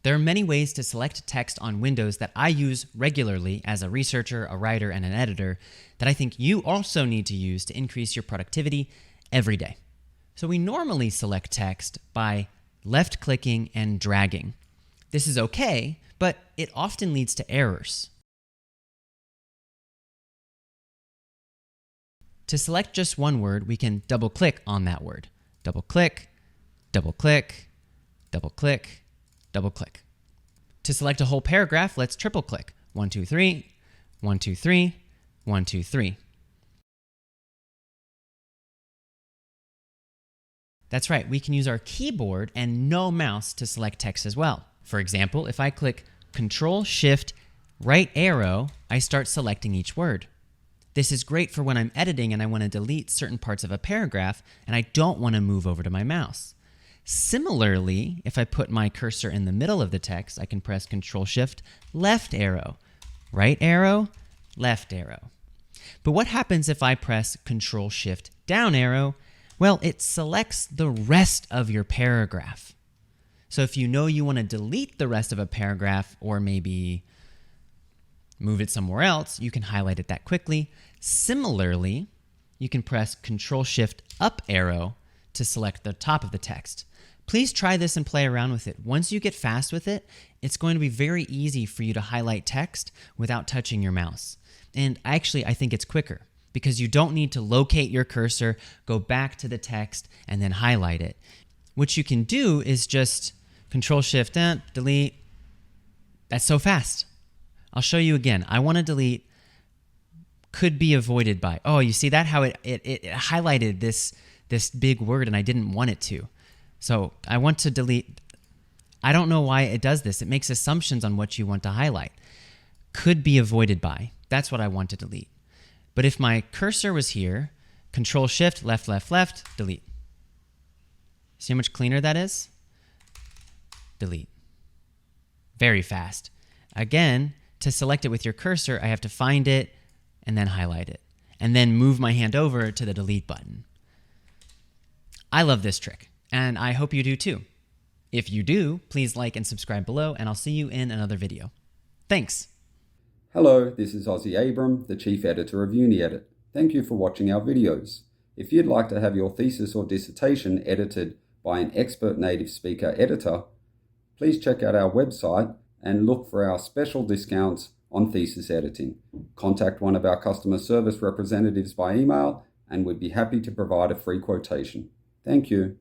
There are many ways to select text on Windows that I use regularly as a researcher, a writer, and an editor that I think you also need to use to increase your productivity every day. So we normally select text by left-clicking and dragging. This is okay, but it often leads to errors. To select just one word, we can double-click on that word. Double-click, double-click, double-click, double-click. To select a whole paragraph, let's triple-click. 1, 2, 3, 1, 2, 3, 1, 2, 3. That's right, we can use our keyboard and no mouse to select text as well. For example, if I click Control-Shift-right arrow, I start selecting each word. This is great for when I'm editing and I want to delete certain parts of a paragraph and I don't want to move over to my mouse. Similarly, if I put my cursor in the middle of the text, I can press Control-Shift-left arrow, right arrow, left arrow. But what happens if I press Control-Shift-down arrow? Well, it selects the rest of your paragraph. So if you know you want to delete the rest of a paragraph or maybe move it somewhere else, you can highlight it that quickly. Similarly, you can press Control-Shift-up arrow to select the top of the text. Please try this and play around with it. Once you get fast with it, it's going to be very easy for you to highlight text without touching your mouse. And actually, I think it's quicker because you don't need to locate your cursor, go back to the text, and then highlight it. What you can do is just Control-Shift, delete. That's so fast. I'll show you again. I want to delete could be avoided by. Oh, you see that? How it highlighted this big word and I didn't want it to. So I want to delete. I don't know why it does this. It makes assumptions on what you want to highlight. Could be avoided by. That's what I want to delete. But if my cursor was here, Control-Shift, left, left, left, delete. See how much cleaner that is? Delete. Very fast. Again, to select it with your cursor, I have to find it and then highlight it, and then move my hand over to the delete button. I love this trick, and I hope you do too. If you do, please like and subscribe below, and I'll see you in another video. Thanks. Hello, this is Ozzy Abram, the Chief Editor of Uni-edit. Thank you for watching our videos. If you'd like to have your thesis or dissertation edited by an expert native speaker editor, please check out our website and look for our special discounts on thesis editing. Contact one of our customer service representatives by email and we'd be happy to provide a free quotation. Thank you.